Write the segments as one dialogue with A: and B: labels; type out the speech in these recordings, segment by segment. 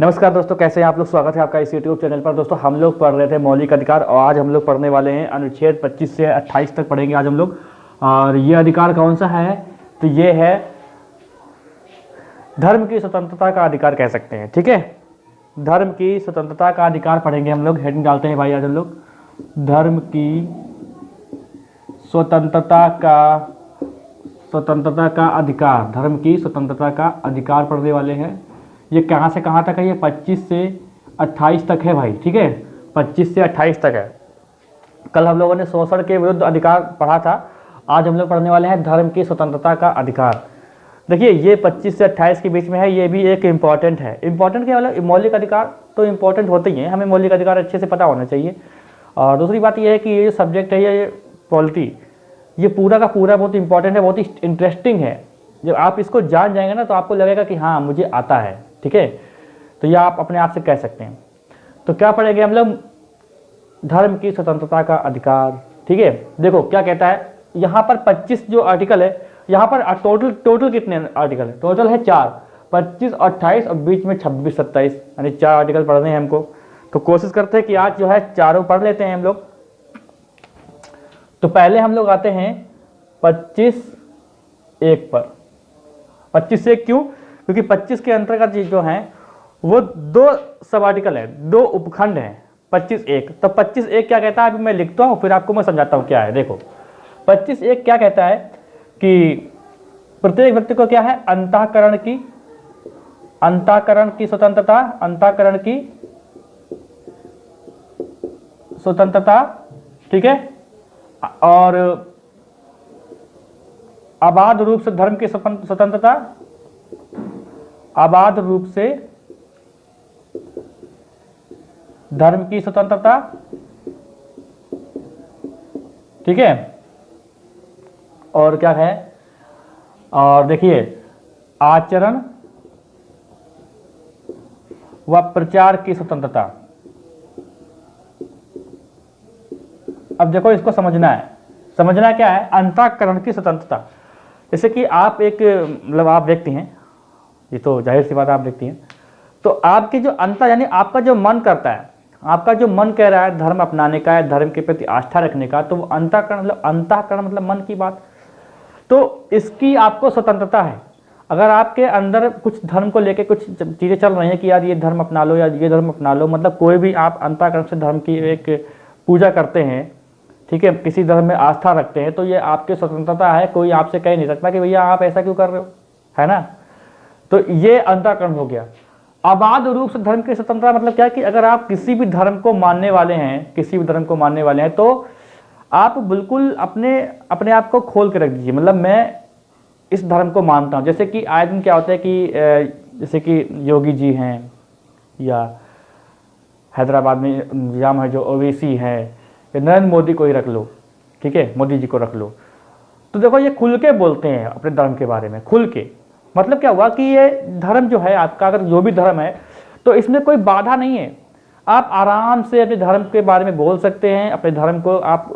A: नमस्कार दोस्तों, कैसे हैं आप लोग। स्वागत है आपका इस यूट्यूब चैनल पर। दोस्तों हम लोग पढ़ रहे थे मौलिक अधिकार और आज हम लोग पढ़ने वाले हैं अनुच्छेद 25 से 28 तक पढ़ेंगे आज हम लोग। और ये अधिकार कौन सा है, तो ये है धर्म की स्वतंत्रता का अधिकार कह सकते हैं। ठीक है, धर्म की स्वतंत्रता का अधिकार पढ़ेंगे हम लोग। हेडिंग डालते हैं भाई आज हम लोग, धर्म की स्वतंत्रता का अधिकार। धर्म की स्वतंत्रता का अधिकार पढ़ने वाले हैं। ये कहाँ से कहाँ तक है, ये 25 से 28 तक है भाई। ठीक है, 25 से 28 तक है। कल हम लोगों ने शोषण के विरुद्ध अधिकार पढ़ा था, आज हम लोग पढ़ने वाले हैं धर्म की स्वतंत्रता का अधिकार। देखिए ये 25 से 28 के बीच में है, ये भी एक इम्पॉर्टेंट है। इम्पॉर्टेंट क्या मतलब, मौलिक अधिकार तो इम्पॉर्टेंट होते ही हैं, हमें मौलिक अधिकार अच्छे से पता होना चाहिए। और दूसरी बात ये है कि ये सब्जेक्ट है, ये पॉलिटी, ये पूरा का पूरा बहुत इंपॉर्टेंट है, बहुत ही इंटरेस्टिंग है। जब आप इसको जान जाएंगे ना तो आपको लगेगा कि हाँ मुझे आता है। ठीक है, तो यह आप अपने आप से कह सकते हैं। तो क्या पढ़ेंगे हम लोग, धर्म की स्वतंत्रता का अधिकार। ठीक है, देखो क्या कहता है यहाँ पर 25 जो आर्टिकल है, यहाँ पर टोटल कितने आर्टिकल है, टोटल है 4, 25 और 28 और बीच में 26 27, यानी 4 आर्टिकल पढ़ने हैं हमको। तो कोशिश करते हैं कि आज जो है चारों पढ़ लेते हैं हम लोग। तो पहले हम लोग आते हैं 25(1) पर। 25(1) क्यों, क्योंकि 25 के अंतर्गत जो है वो 2 सब आर्टिकल है, 2 उपखंड हैं। 25(1) तो 25(1) क्या कहता है, अभी मैं लिखता हूँ फिर आपको मैं समझाता हूँ क्या है। देखो 25(1) क्या कहता है कि प्रत्येक व्यक्ति को क्या है, अंतःकरण की स्वतंत्रता, अंतःकरण की स्वतंत्रता। ठीक है, और अबाध रूप से धर्म की स्वतंत्रता, अबाध रूप से धर्म की स्वतंत्रता। ठीक है, और क्या है, और देखिए आचरण व प्रचार की स्वतंत्रता। अब देखो इसको समझना क्या है, अंतःकरण की स्वतंत्रता। जैसे कि आप एक मतलब आप व्यक्ति हैं, ये तो जाहिर सी बात आप व्यक्ति हैं, तो आपके जो अंतर यानी आपका जो मन करता है, आपका जो मन कह रहा है धर्म अपनाने का है, धर्म के प्रति आस्था रखने का, तो वो अंतःकरण मतलब मन की बात। तो इसकी आपको स्वतंत्रता है। अगर आपके अंदर कुछ धर्म को लेके कुछ चीज़ें चल रही हैं कि यार ये धर्म अपना लो या ये धर्म अपना लो, मतलब कोई भी आप अंतःकरण से धर्म की एक पूजा करते हैं, ठीक है, किसी धर्म में आस्था रखते हैं, तो ये आपकी स्वतंत्रता है। कोई आपसे कह नहीं सकता कि भैया आप ऐसा क्यों कर रहे हो, है ना। तो ये अंतःकरण हो गया। अबाध रूप से धर्म की स्वतंत्रता मतलब क्या है कि अगर आप किसी भी धर्म को मानने वाले हैं, तो आप बिल्कुल अपने आप को खोल के रख दीजिए। मतलब मैं इस धर्म को मानता हूँ। जैसे कि आए दिन क्या होता है कि जैसे कि योगी जी हैं, या हैदराबाद में निजाम है जो ओवैसी है, या नरेंद्र मोदी को ही रख लो, ठीक है, मोदी जी को रख लो। तो देखो ये खुल के बोलते हैं अपने धर्म के बारे में, खुल के। मतलब क्या हुआ कि ये धर्म जो है आपका, अगर जो भी धर्म है, तो इसमें कोई बाधा नहीं है। आप आराम से अपने धर्म के बारे में बोल सकते हैं। अपने धर्म को आप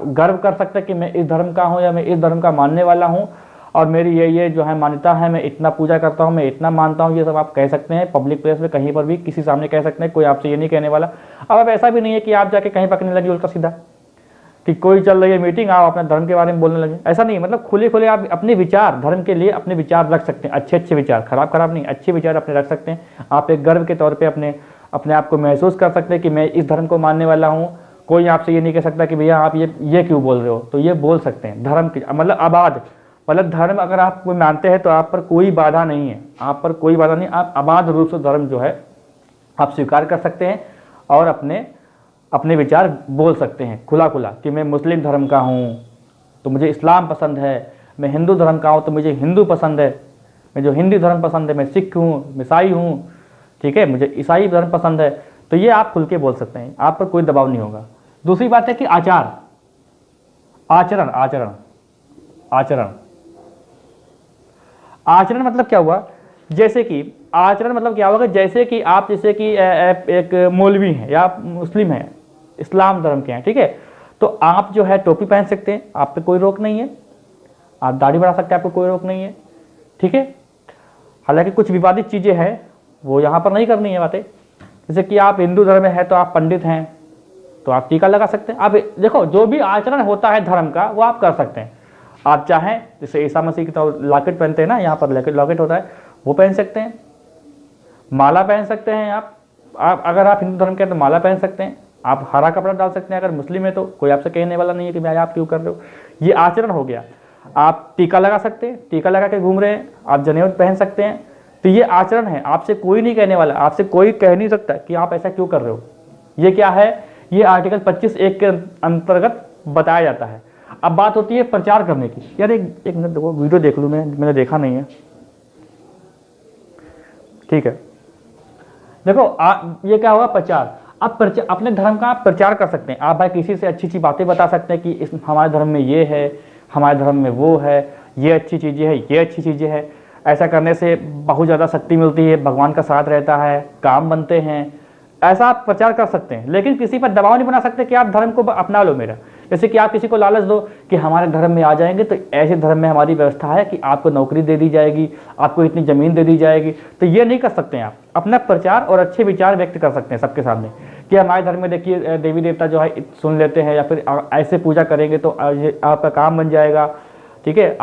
A: गर्व कर सकते हैं कि मैं इस धर्म का हूँ या मैं इस धर्म का मानने वाला हूँ, और मेरी ये जो है मान्यता है, मैं इतना पूजा करता हूँ, मैं इतना मानता हूँ, ये सब आप कह सकते हैं पब्लिक प्लेस में, कहीं पर भी किसी सामने कह सकते हैं। कोई आपसे ये नहीं कहने वाला। अब ऐसा भी नहीं है कि आप जाके कहीं पकड़ने लगे उल्टा सीधा कि कोई चल रही है मीटिंग, आप अपने धर्म के बारे में बोलने लगे, ऐसा नहीं। मतलब खुले आप अपने विचार, धर्म के लिए अपने विचार रख सकते हैं, अच्छे विचार, खराब नहीं, अच्छे विचार अपने रख सकते हैं। आप एक गर्व के तौर पे अपने आप को महसूस कर सकते हैं कि मैं इस धर्म को मानने वाला हूँ। कोई आपसे ये नहीं कह सकता कि भैया आप ये क्यों बोल रहे हो, तो ये बोल सकते हैं। धर्म की मतलब आबाद, मतलब धर्म अगर आप कोई मानते हैं तो आप पर कोई बाधा नहीं है, आप आबाद रूप से धर्म जो है आप स्वीकार कर सकते हैं और अपने विचार बोल सकते हैं खुला कि मैं मुस्लिम धर्म का हूँ तो मुझे इस्लाम पसंद है, मैं हिंदू धर्म का हूँ तो मुझे हिंदू पसंद है, मैं जो हिंदू धर्म पसंद है, मैं सिख हूँ, मैं ईसाई हूँ, ठीक है, मुझे ईसाई धर्म पसंद है। तो ये आप खुल के बोल सकते हैं, आप पर कोई दबाव नहीं होगा। दूसरी बात है कि आचरण मतलब क्या हुआ, जैसे कि आचरण मतलब क्या होगा, जैसे कि आप एक मौलवी हैं या मुस्लिम हैं, इस्लाम धर्म के हैं, ठीक है, तो आप जो है टोपी पहन सकते हैं, आप पे कोई रोक नहीं है। आप दाढ़ी बढ़ा सकते हैं, आपको कोई रोक नहीं है, ठीक है। हालांकि कुछ विवादित चीज़ें हैं वो यहाँ पर नहीं करनी है बातें। जैसे कि आप हिंदू धर्म में है तो आप पंडित हैं तो आप टीका लगा सकते हैं। आप देखो जो भी आचरण होता है धर्म का वो आप कर सकते हैं। आप चाहें जैसे ईसा मसीह की तो लॉकेट पहनते हैं ना, यहाँ पर लॉकेट होता है वो पहन सकते हैं, माला पहन सकते हैं। आप अगर आप हिंदू धर्म के हैं तो माला पहन सकते हैं, आप हरा कपड़ा डाल सकते हैं। अगर मुस्लिम है तो कोई आपसे कहने वाला नहीं है कि भाई आप क्यों कर रहे हो, ये आचरण हो गया। आप टीका लगा सकते हैं, टीका लगा के घूम रहे हैं, आप जनेऊ पहन सकते हैं, तो ये आचरण है। आपसे कोई नहीं कहने वाला, आपसे कोई कह नहीं सकता कि आप ऐसा क्यों कर रहे हो। ये क्या है, ये आर्टिकल 25(1) के अंतर्गत बताया जाता है। अब बात होती है प्रचार करने की। यार एक मिनट देखो, वीडियो देख लूँ मैंने देखा नहीं है, ठीक है। देखो ये क्या होगा, प्रचार। आप अपने धर्म का आप प्रचार कर सकते हैं। आप भाई किसी से अच्छी अच्छी बातें बता सकते हैं कि हमारे धर्म में ये है, हमारे धर्म में वो है, ये अच्छी चीज़ें हैं, ये अच्छी चीज़ें हैं। ऐसा करने से बहुत ज़्यादा शक्ति मिलती है, भगवान का साथ रहता है, काम बनते हैं। ऐसा आप प्रचार कर सकते हैं, लेकिन किसी पर दबाव नहीं बना सकते कि आप धर्म को अपना लो मेरा। जैसे कि आप किसी को लालच दो कि हमारे धर्म में आ जाएंगे तो ऐसे धर्म में हमारी व्यवस्था है कि आपको नौकरी दे दी जाएगी, आपको इतनी ज़मीन दे दी जाएगी, तो ये नहीं कर सकते हैं। आप अपना प्रचार और अच्छे विचार व्यक्त कर सकते हैं सबके सामने कि हमारे धर्म में देखिए देवी देवता जो है सुन लेते हैं, या फिर ऐसे पूजा करेंगे तो आपका काम बन जाएगा, ठीक है,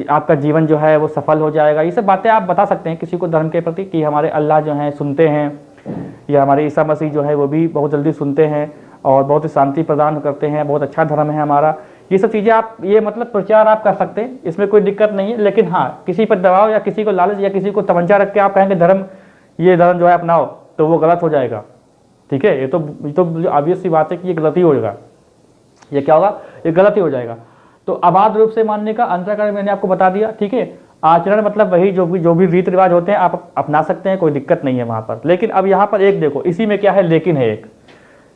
A: आपका जीवन जो है वो सफल हो जाएगा। ये सब बातें आप बता सकते हैं किसी को धर्म के प्रति कि हमारे अल्लाह जो हैं सुनते हैं, या हमारे ईसा मसीह जो है वो भी बहुत जल्दी सुनते हैं और बहुत ही शांति प्रदान करते हैं, बहुत अच्छा धर्म है हमारा। ये सब चीज़ें आप ये मतलब प्रचार आप कर सकते हैं, इसमें कोई दिक्कत नहीं है। लेकिन हाँ, किसी पर दबाव या किसी को लालच या किसी को तमंचा रख के आप कहेंगे ये धर्म जो है अपनाओ, तो वो गलत हो जाएगा, ठीक है। ये तो ऑब्वियस सी बात है कि ये गलत ही होगा। ये क्या होगा, ये गलत ही हो जाएगा। तो अबाध रूप से मानने का अंतरकरण मैंने आपको बता दिया, ठीक है। आचरण मतलब वही जो भी रीति रिवाज होते हैं आप अपना सकते हैं, कोई दिक्कत नहीं है वहाँ पर। लेकिन अब यहाँ पर एक देखो, इसी में क्या है, लेकिन है एक।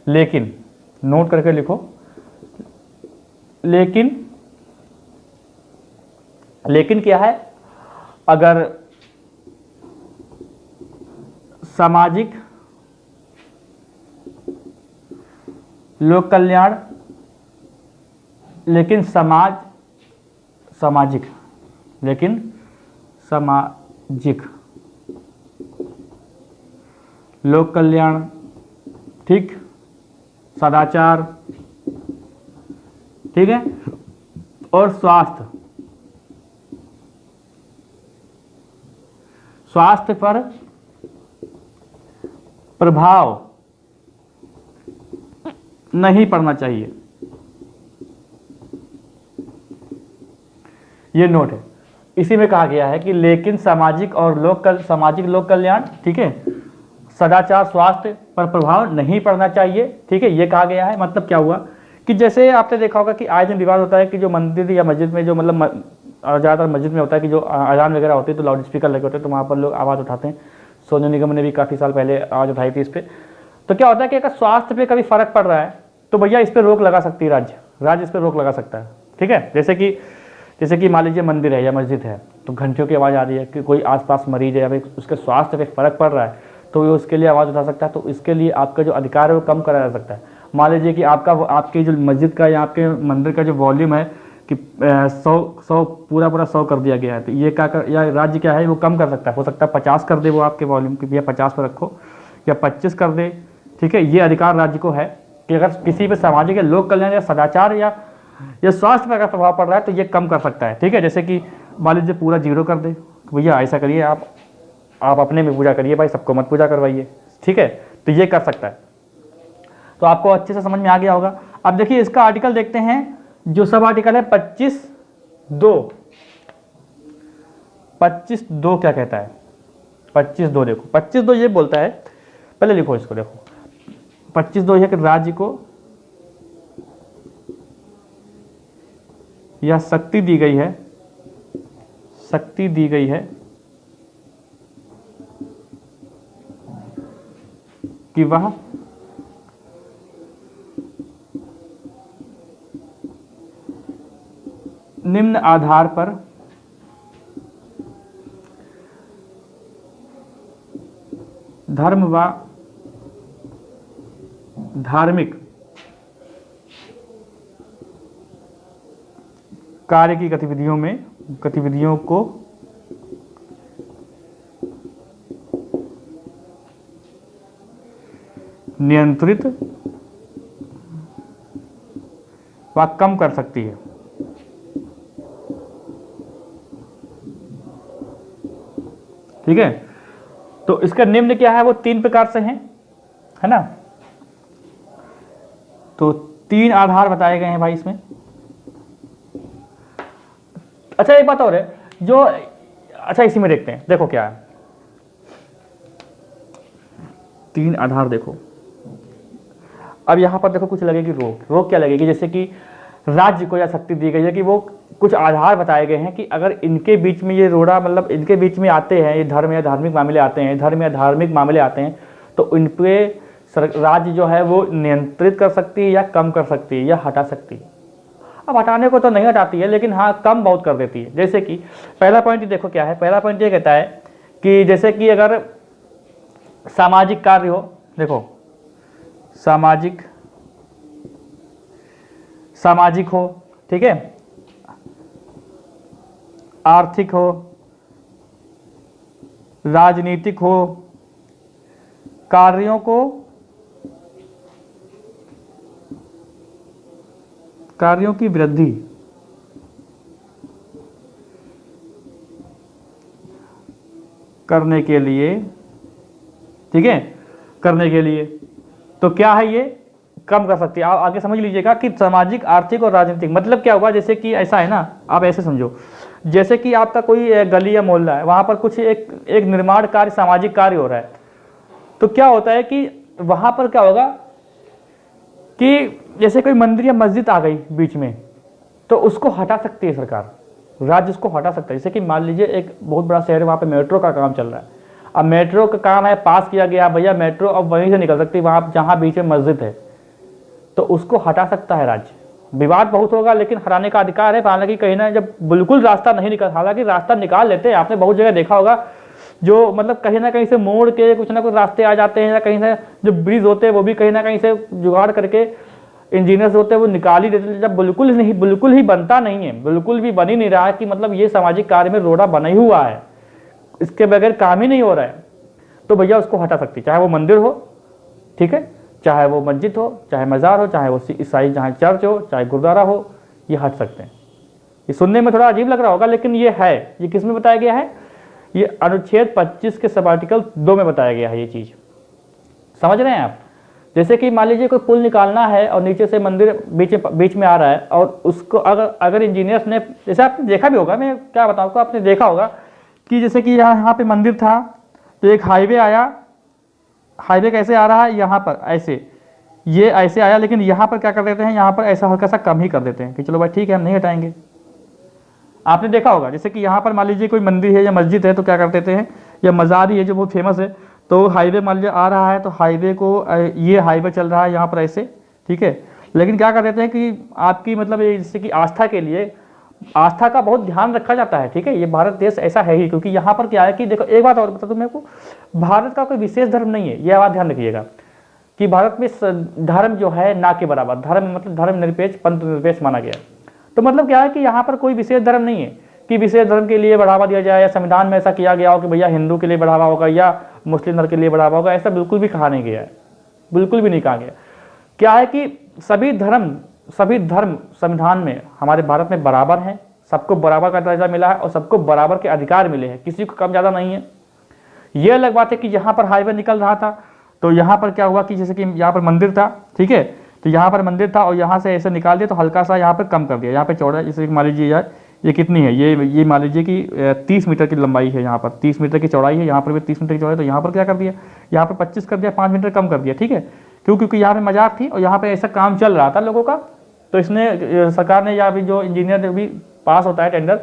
A: लेकिन नोट करके लिखो, लेकिन क्या है, अगर सामाजिक लोक कल्याण, लेकिन सामाजिक लोक कल्याण, ठीक, सदाचार, ठीक है, और स्वास्थ्य पर प्रभाव नहीं पड़ना चाहिए। ये नोट है, इसी में कहा गया है कि लेकिन सामाजिक लोक कल्याण, ठीक है, सदाचार, स्वास्थ्य पर प्रभाव नहीं पड़ना चाहिए, ठीक है, ये कहा गया है। मतलब क्या हुआ कि जैसे आपने देखा होगा कि आए दिन विवाद होता है कि जो मंदिर या मस्जिद में जो मतलब ज़्यादातर मस्जिद में होता है कि जो अजान वगैरह होती है तो लाउड स्पीकर लगे होते हैं, तो वहाँ पर लोग आवाज़ उठाते हैं। सोनू निगम ने भी काफ़ी साल पहले आवाज़ उठाई थी इस पर। तो क्या होता है कि अगर स्वास्थ्य पे कभी फर्क पड़ रहा है तो भैया इस पर रोक लगा सकती है राज्य इस पर रोक लगा सकता है, ठीक है। जैसे कि मान लीजिए मंदिर है या मस्जिद है तो घंटियों की आवाज़ आ रही है कि कोई आसपास मरीज है या फिर उसके स्वास्थ्य पे फर्क पड़ रहा है तो वो उसके लिए आवाज़ उठा सकता है। तो इसके लिए आपका जो अधिकार है वो कम करा जा सकता है। मान लीजिए कि आपकी जो मस्जिद का या आपके मंदिर का जो वॉल्यूम है कि 100 पूरा 100 कर दिया गया है, तो ये या राज्य क्या है वो कम कर सकता है। हो सकता है 50 कर दे वो आपके वॉल्यूम की, भैया 50 पर रखो, या 25 कर दे, ठीक है। ये अधिकार राज्य को है कि अगर किसी पे सामाजिक या लोक कल्याण या सदाचार या स्वास्थ्य पर अगर प्रभाव पड़ रहा है तो ये कम कर सकता है, ठीक है। जैसे कि मान लीजिए पूरा 0 कर दे, भैया ऐसा करिए आप अपने में पूजा करिए, भाई सबको मत पूजा करवाइए, ठीक है, तो ये कर सकता है। तो आपको अच्छे से समझ में आ गया होगा। अब देखिए इसका आर्टिकल देखते हैं, जो सब आर्टिकल है 25(2) क्या कहता है। 25(2) देखो, 25(2) ये बोलता है, पहले लिखो इसको, देखो 25(2) है कि राज्य को या शक्ति दी गई है कि वह निम्न आधार पर धर्म व धार्मिक कार्य की गतिविधियों को नियंत्रित व कम कर सकती है। ठीक है, तो इसका निम्न क्या है, वो 3 प्रकार से हैं, है ना। तो 3 आधार बताए गए हैं भाई इसमें। अच्छा एक बात और है जो, अच्छा इसी में देखते हैं, देखो क्या है 3 आधार। देखो अब यहां पर देखो कुछ लगेगी रोक। रोक क्या लगेगी, जैसे कि राज्य को यह शक्ति दी गई है कि वो कुछ आधार बताए गए हैं कि अगर इनके बीच में ये रोड़ा, मतलब इनके बीच में आते हैं, ये धर्म या धार्मिक मामले आते हैं, धर्म या धार्मिक मामले आते हैं, तो इन पे राज्य जो है वो नियंत्रित कर सकती है या कम कर सकती है या हटा सकती है। अब हटाने को तो नहीं हटाती है, लेकिन हाँ कम बहुत कर देती है। जैसे कि पहला पॉइंट देखो क्या है, पहला पॉइंट ये कहता है कि जैसे कि अगर सामाजिक कार्य हो, देखो सामाजिक हो, ठीक है, आर्थिक हो, राजनीतिक हो, कार्यों की वृद्धि करने के लिए, ठीक है, करने के लिए तो क्या है, ये कम कर सकती है। आप आगे समझ लीजिएगा कि सामाजिक, आर्थिक और राजनीतिक मतलब क्या हुआ। जैसे कि ऐसा है ना, आप ऐसे समझो, जैसे कि आपका कोई गली या मोहल्ला है, वहां पर कुछ एक निर्माण कार्य, सामाजिक कार्य हो रहा है, तो क्या होता है कि वहां पर क्या होगा कि जैसे कोई मंदिर या मस्जिद आ गई बीच में, तो उसको हटा सकती है सरकार, राज्य उसको हटा सकता है। जैसे कि मान लीजिए एक बहुत बड़ा शहर है, वहाँ पे मेट्रो का काम चल रहा है, अब मेट्रो का काम है, पास किया गया भैया मेट्रो, अब वहीं से निकल सकती है वहाँ जहाँ बीच में मस्जिद है, तो उसको हटा सकता है राज्य। विवाद बहुत होगा, लेकिन हटाने का अधिकार है। हालांकि कहीं ना जब बिल्कुल रास्ता नहीं निकल, हालांकि रास्ता निकाल लेते हैं, आपने बहुत जगह देखा होगा, जो मतलब कहीं ना कहीं से मोड़ के कुछ ना कुछ रास्ते आ जाते हैं, या कहीं से जो ब्रिज होते हैं वो भी कहीं ना कहीं से जुगाड़ करके इंजीनियर्स होते हैं वो निकाल ही देते हैं। जब बिल्कुल ही बनता नहीं है, बिल्कुल भी बन ही नहीं रहा है कि मतलब ये सामाजिक कार्य में रोड़ा बना ही हुआ है, इसके बगैर काम ही नहीं हो रहा है, तो भैया उसको हटा सकती, चाहे वो मंदिर हो, ठीक है, चाहे वो मस्जिद हो, चाहे मज़ार हो, चाहे वो ईसाई जहाँ चर्च हो, चाहे गुरुद्वारा हो, ये हट सकते हैं। ये सुनने में थोड़ा अजीब लग रहा होगा, लेकिन ये है। ये किस में बताया गया है, ये अनुच्छेद 25 के सब आर्टिकल 2 में बताया गया है ये चीज़। समझ रहे हैं आप। जैसे कि मान लीजिए कोई पुल निकालना है और नीचे से मंदिर बीच में आ रहा है, और उसको अगर इंजीनियर्स ने, जैसे आपने देखा भी होगा, मैं क्या बताऊँ आपको, आपने देखा होगा कि जैसे कि यहाँ पे मंदिर था, तो एक हाईवे आया, हाईवे कैसे आ रहा है, यहाँ पर ऐसे, ये ऐसे आया, लेकिन यहाँ पर क्या कर देते हैं, यहाँ पर ऐसा हल्का सा कम ही कर देते हैं कि चलो भाई ठीक है हम नहीं हटाएंगे। आपने देखा होगा जैसे कि यहाँ पर मान लीजिए कोई मंदिर है या मस्जिद है, तो क्या कर देते हैं, या मज़ार ही है जो बहुत फेमस है, तो हाईवे मान लीजिए आ रहा है, तो हाईवे को, ये हाईवे चल रहा है यहाँ पर ऐसे, ठीक है, लेकिन क्या कर देते हैं कि आपकी मतलब जैसे कि आस्था के लिए, आस्था का बहुत ध्यान रखा जाता है, ठीक है, ये भारत देश ऐसा है ही, क्योंकि यहाँ पर क्या है कि देखो एक बात और बता दूं मेरे को, भारत का कोई विशेष धर्म नहीं है, यह बात ध्यान रखिएगा कि भारत में धर्म जो है ना के बराबर, धर्म मतलब धर्म निरपेक्ष, पंथ निरपेक्ष माना गया। तो मतलब क्या है कि यहाँ पर कोई विशेष धर्म नहीं है कि विशेष धर्म के लिए बढ़ावा दिया जाए, या संविधान में ऐसा किया गया हो कि भैया हिंदू के लिए बढ़ावा होगा या मुस्लिम धर्म के लिए बढ़ावा होगा, ऐसा बिल्कुल भी कहा नहीं गया है, बिल्कुल भी नहीं कहा गया। क्या है कि सभी धर्म संविधान में हमारे भारत में बराबर हैं, सबको बराबर का दर्जा मिला है और सबको बराबर के अधिकार मिले हैं, किसी को कम ज़्यादा नहीं है। ये अलग बात है कि यहाँ पर हाईवे निकल रहा था, तो यहाँ पर क्या हुआ कि जैसे कि यहाँ पर मंदिर था, ठीक है, तो यहाँ पर मंदिर था और यहाँ से ऐसे निकाल दिया, तो हल्का सा यहाँ पर कम कर दिया, यहाँ पे चौड़ा, जैसे मान लीजिए यार ये कितनी है, ये मान लीजिए कि 30 मीटर की लंबाई है, यहाँ पर 30 मीटर की चौड़ाई है, यहाँ पर भी 30 मीटर की चौड़ाई, तो यहाँ पर क्या कर दिया, यहाँ पर 25 कर दिया, 5 मीटर कम कर दिया, ठीक है, क्योंकि यहाँ पे मजाक थी और यहाँ पे ऐसा काम चल रहा था लोगों का, तो इसने सरकार ने या अभी जो इंजीनियर भी पास होता है टेंडर,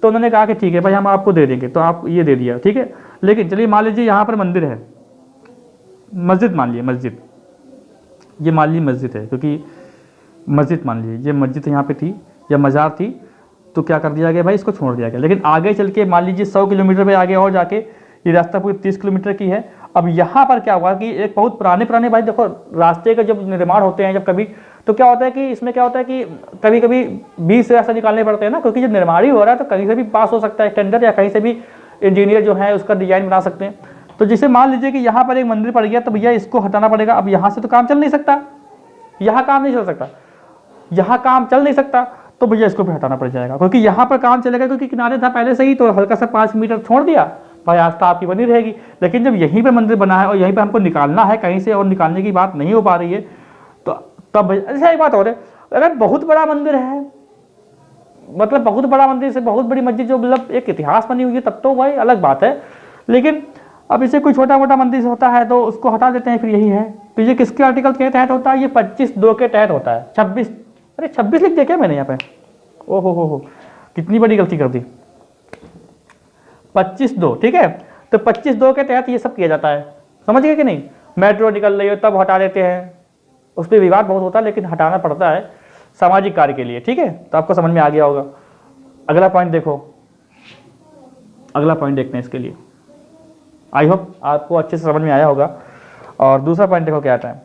A: तो उन्होंने कहा कि ठीक है भाई हम आपको दे देंगे, तो आप ये दे दिया, ठीक है। लेकिन चलिए मान लीजिए यहाँ पर मंदिर है, मस्जिद मान लीजिए, मस्जिद, ये मान लीजिए मस्जिद है, क्योंकि मस्जिद मान लीजिए ये मस्जिद यहाँ पे थी या मज़ार थी, तो क्या कर दिया गया भाई, इसको छोड़ दिया गया। लेकिन आगे चल के मान लीजिए 100 किलोमीटर पे आगे और जाके ये रास्ता पूरी 30 किलोमीटर की है। अब यहाँ पर क्या हुआ कि एक बहुत पुराने भाई देखो रास्ते का जब निर्माण होते हैं जब कभी, तो क्या होता है कि इसमें क्या होता है कि कभी कभी बीच से रास्ता निकालने पड़ते हैं ना, क्योंकि जब निर्माण ही हो रहा है तो कहीं से भी पास हो सकता है टेंडर, या कहीं से भी इंजीनियर जो है उसका डिजाइन बना सकते हैं। तो जैसे मान लीजिए कि यहाँ पर एक मंदिर पड़ गया तो भैया इसको हटाना पड़ेगा। अब यहाँ से तो काम चल नहीं सकता, यहाँ काम नहीं चल सकता, यहाँ काम चल नहीं सकता, तो भैया इसको भी हटाना पड़ जाएगा, क्योंकि यहाँ पर काम चलेगा क्योंकि किनारे था पहले से ही, तो हल्का सा 5 मीटर छोड़ दिया, भाई आस्था आपकी बनी रहेगी। लेकिन जब यहीं पे मंदिर बना है और यहीं पे हमको निकालना है कहीं से, और निकालने की बात नहीं हो पा रही है, तो तब अच्छा एक बात और है, अगर बहुत बड़ा मंदिर है, मतलब बहुत बड़ा मंदिर से बहुत बड़ी मस्जिद जो मतलब एक इतिहास बनी हुई है, तब तो भाई अलग बात है। लेकिन अब इसे कोई छोटा मोटा मंदिर होता है तो उसको हटा देते हैं, फिर यही है। तो ये किसके आर्टिकल के तहत होता है? ये 25(2) के तहत होता है। 26, अरे 26 लिख दिया क्या मैंने यहाँ पे? ओहो हो, कितनी बड़ी गलती कर दी। 25(2), ठीक है। तो 25(2) के तहत ये सब किया जाता है, समझ गए कि नहीं? मेट्रो निकल रही हो तब हटा देते हैं, उस पर विवाद बहुत होता है, लेकिन हटाना पड़ता है सामाजिक कार्य के लिए, ठीक है। तो आपको समझ में आ गया होगा। अगला पॉइंट देखो, अगला पॉइंट देखते हैं इसके लिए। आई होप आपको अच्छे से समझ में आया होगा। और दूसरा पॉइंट देखो क्या आता है।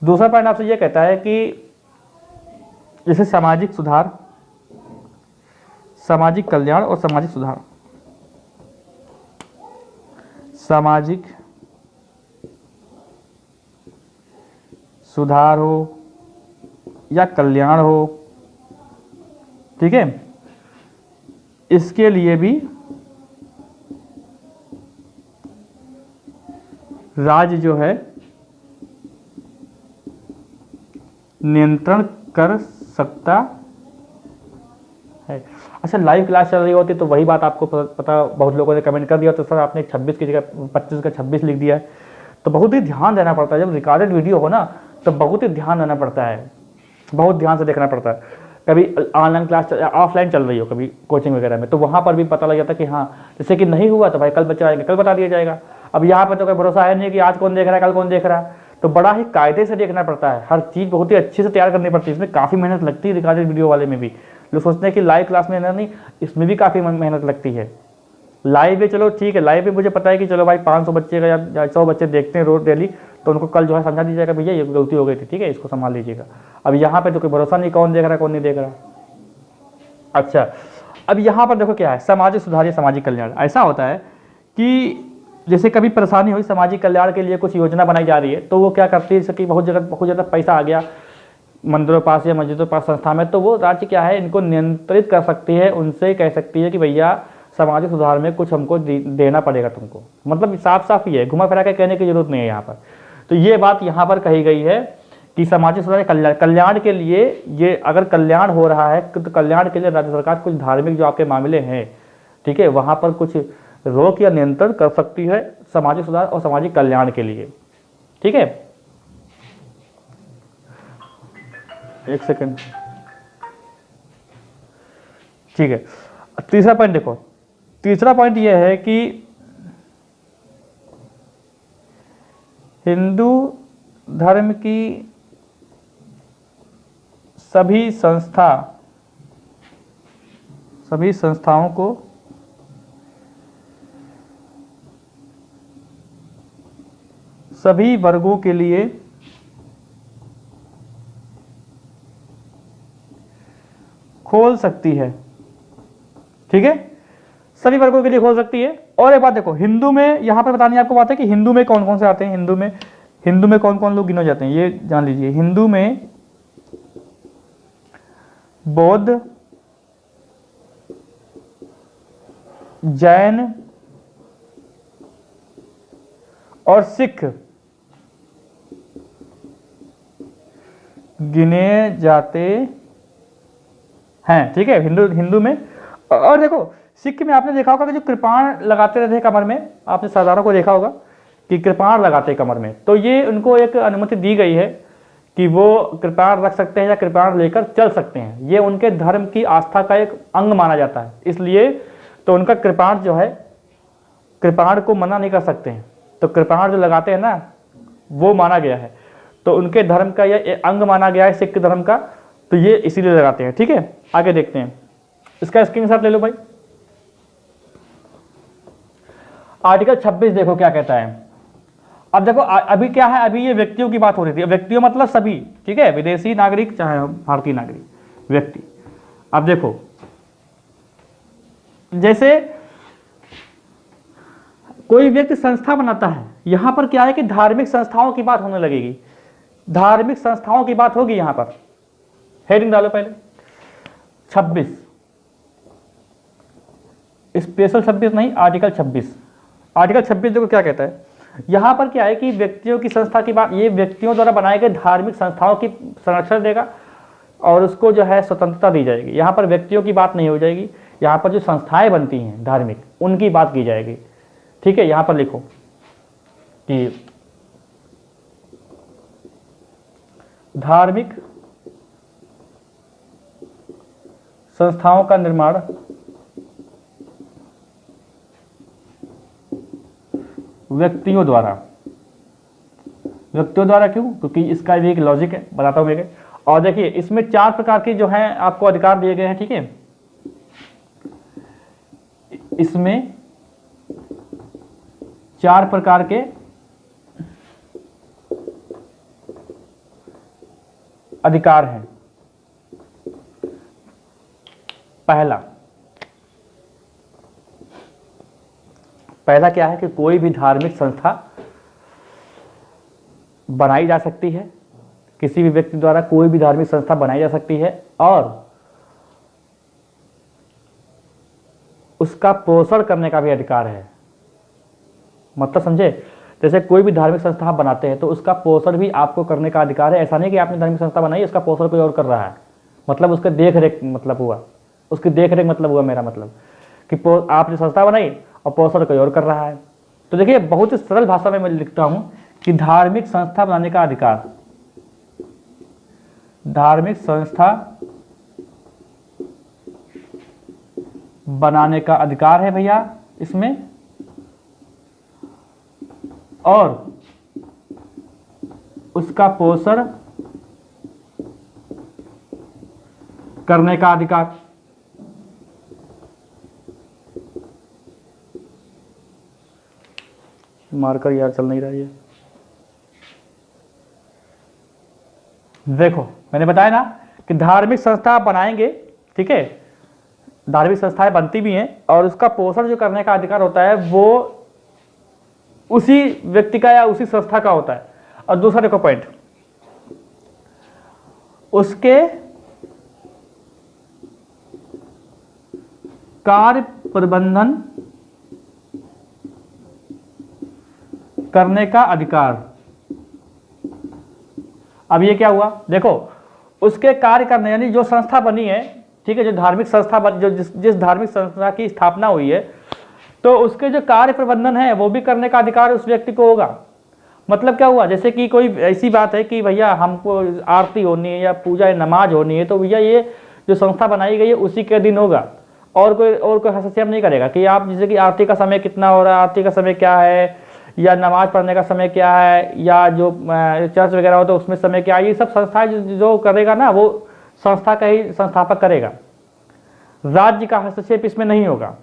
A: दूसरा पॉइंट आपसे ये कहता है कि जैसे सामाजिक सुधार, सामाजिक कल्याण और सामाजिक सुधार, सामाजिक सुधार हो या कल्याण हो, ठीक है, इसके लिए भी राज्य जो है नियंत्रण कर सकता है। अच्छा, लाइव क्लास चल रही होती तो वही बात आपको पता, बहुत लोगों ने कमेंट कर दिया तो सर आपने 26 की जगह 25 का 26 लिख दिया है। तो बहुत ही ध्यान देना पड़ता है, जब रिकॉर्डेड वीडियो हो ना तो बहुत ही ध्यान देना पड़ता है, बहुत ध्यान से देखना पड़ता है। कभी ऑनलाइन क्लास ऑफलाइन चल रही हो, कभी कोचिंग वगैरह में, तो वहाँ पर भी पता लग जाता है कि हाँ जैसे कि नहीं हुआ तो भाई कल बच्चे आएंगे, कल बता दिया जाएगा। अब यहाँ पर तो कोई भरोसा है नहीं कि आज कौन देख रहा है कल कौन देख रहा है, तो बड़ा ही कायदे से देखना पड़ता है, हर चीज़ बहुत ही अच्छे से तैयार करनी पड़ती है। इसमें काफ़ी मेहनत लगती है, रिकॉर्डेड वीडियो वाले में भी। लोग सोचते हैं कि लाइव क्लास में नहीं, इसमें भी काफ़ी मेहनत लगती है। लाइव में चलो ठीक है, लाइव में मुझे पता है कि चलो भाई 500 बच्चे का या 100 बच्चे देखते हैं रोज डेली, तो उनको कल जो है समझा दीजिएगा भैया ये गलती हो गई थी, ठीक है, इसको संभाल लीजिएगा। अब यहाँ पे तो कोई भरोसा नहीं कौन देख रहा है कौन नहीं देख रहा। अच्छा, अब यहाँ पर देखो क्या है, सामाजिक सुधार या सामाजिक कल्याण। ऐसा होता है कि जैसे कभी परेशानी हुई, सामाजिक कल्याण के लिए कुछ योजना बनाई जा रही है, तो वो क्या करती है, जैसे कि बहुत ज़्यादा पैसा आ गया मंदिरों पास या मस्जिदों पास संस्था में, तो वो राज्य क्या है इनको नियंत्रित कर सकती है, उनसे कह सकती है कि भैया सामाजिक सुधार में कुछ हमको देना पड़ेगा तुमको। मतलब साफ साफ ये है, घुमा फिरा के कहने की जरूरत नहीं है यहाँ पर। तो ये बात यहाँ पर कही गई है कि सामाजिक सुधार कल्याण के लिए, ये अगर कल्याण हो रहा है तो कल्याण के लिए राज्य सरकार कुछ धार्मिक जो आपके मामले हैं, ठीक है, वहाँ पर कुछ रोक या नियंत्रण कर सकती है सामाजिक सुधार और सामाजिक कल्याण के लिए, ठीक है। एक सेकंड, ठीक है। तीसरा पॉइंट देखो, तीसरा पॉइंट यह है कि हिंदू धर्म की सभी संस्थाओं को सभी वर्गों के लिए खोल सकती है, ठीक है, सभी वर्गों के लिए खोल सकती है। और एक बात देखो, हिंदू में यहां पर बतानी आपको बात है कि हिंदू में कौन कौन से आते हैं, हिंदू में कौन कौन लोग गिने जाते हैं ये जान लीजिए। हिंदू में बौद्ध, जैन और सिख गिने जाते हैं, ठीक है, हिंदू में। और देखो सिख में आपने देखा होगा कि जो कृपाण लगाते रहते हैं कमर में, आपने सरदारों को देखा होगा कि कृपाण लगाते हैं कमर में, तो ये उनको एक अनुमति दी गई है कि वो कृपाण रख सकते हैं या कृपाण लेकर चल सकते हैं। ये उनके धर्म की आस्था का एक अंग माना जाता है, इसलिए तो उनका कृपाण जो है, कृपाण को मना नहीं कर सकते हैं। तो कृपाण जो लगाते हैं ना वो माना गया है, तो उनके धर्म का यह अंग माना गया है सिख धर्म का, तो ये इसीलिए लगाते हैं, ठीक है। आगे देखते हैं, इसका स्क्रीनशॉट ले लो भाई। आर्टिकल 26 देखो क्या कहता है। अब देखो अभी क्या है, अभी ये व्यक्तियों की बात हो रही थी, व्यक्तियों मतलब सभी, ठीक है, विदेशी नागरिक चाहे भारतीय नागरिक, व्यक्ति। अब देखो जैसे कोई व्यक्ति संस्था बनाता है, यहां पर क्या है कि धार्मिक संस्थाओं की बात होने लगेगी, धार्मिक संस्थाओं की बात होगी। यहां पर हेडिंग डालो पहले 26, स्पेशल 26 नहीं, आर्टिकल 26। आर्टिकल 26 देखो क्या कहता है, यहां पर क्या है कि व्यक्तियों की संस्था की बात, ये व्यक्तियों द्वारा बनाए गए धार्मिक संस्थाओं की संरक्षण देगा और उसको जो है स्वतंत्रता दी जाएगी। यहां पर व्यक्तियों की बात नहीं हो जाएगी, यहां पर जो संस्थाएं बनती हैं धार्मिक, उनकी बात की जाएगी। ठीक है, यहां पर लिखो कि धार्मिक संस्थाओं का निर्माण व्यक्तियों द्वारा क्यों? क्योंकि इसका भी एक लॉजिक है, बताता हूं मैं। और देखिए इसमें 4 प्रकार के जो हैं आपको अधिकार दिए गए हैं। ठीक है, इसमें 4 प्रकार के अधिकार हैं। पहला क्या है कि कोई भी धार्मिक संस्था बनाई जा सकती है, किसी भी व्यक्ति द्वारा कोई भी धार्मिक संस्था बनाई जा सकती है और उसका पोषण करने का भी अधिकार है। मतलब समझे, जैसे कोई भी धार्मिक संस्था आप बनाते हैं तो उसका पोषण भी आपको करने का अधिकार है। ऐसा नहीं कि आपने धार्मिक संस्था बनाई, उसका पोषण कोई और कर रहा है, मतलब उसका देख रेख मतलब हुआ, उसकी देख रेख मतलब हुआ मेरा मतलब कि आपने संस्था बनाई और पोषण कोई और कर रहा है। तो देखिए बहुत ही सरल भाषा में मैं लिखता हूं कि धार्मिक संस्था बनाने का अधिकार, धार्मिक संस्था बनाने का अधिकार है भैया इसमें, और उसका पोषण करने का अधिकार। मार्कर यार चल नहीं रहा है। देखो मैंने बताया ना कि धार्मिक संस्था आप बनाएंगे, ठीक है, धार्मिक संस्थाएं बनती भी हैं और उसका पोषण जो करने का अधिकार होता है वो उसी व्यक्ति का या उसी संस्था का होता है। और दूसरा देखो पॉइंट, उसके कार्य प्रबंधन करने का अधिकार। अब ये क्या हुआ, देखो उसके कार्य करने, यानी जो संस्था बनी है, ठीक है, जो धार्मिक संस्था जो जिस धार्मिक संस्था की स्थापना हुई है, तो उसके जो कार्य प्रबंधन है वो भी करने का अधिकार उस व्यक्ति को होगा। मतलब क्या हुआ, जैसे कि कोई ऐसी बात है कि भैया हमको आरती होनी है या पूजा नमाज होनी है, तो भैया ये जो संस्था बनाई गई है उसी के दिन होगा, और कोई हस्तक्षेप नहीं करेगा कि आप जैसे कि आरती का समय कितना हो रहा है, आरती का समय क्या है, या नमाज पढ़ने का समय क्या है, या जो चर्च वगैरह हो तो उसमें समय क्या है, ये सब संस्थाएं जो करेगा ना वो संस्था का ही संस्थापक करेगा। राज्य का हस्तक्षेप इसमें नहीं होगा।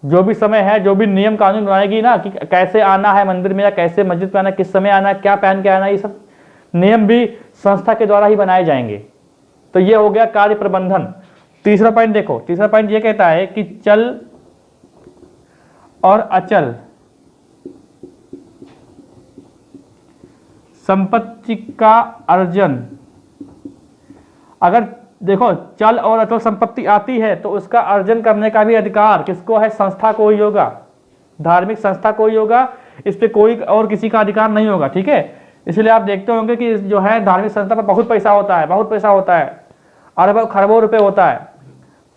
A: जो भी समय है, जो भी नियम कानून बनाएगी ना कि कैसे आना है मंदिर में या कैसे मस्जिद में आना, किस समय आना, क्या पहन के आना, ये सब नियम भी संस्था के द्वारा ही बनाए जाएंगे। तो ये हो गया कार्य प्रबंधन। तीसरा पॉइंट देखो, तीसरा पॉइंट ये कहता है कि चल और अचल संपत्ति का अर्जन। अगर देखो चल और अचल संपत्ति आती है तो उसका अर्जन करने का भी अधिकार किसको है, संस्था को ही होगा, धार्मिक संस्था को ही होगा, इस पे कोई और किसी का अधिकार नहीं होगा। ठीक है, इसलिए आप देखते होंगे कि जो है धार्मिक संस्था पर बहुत पैसा होता है, बहुत पैसा होता है, अरबों खरबों रुपए होता है।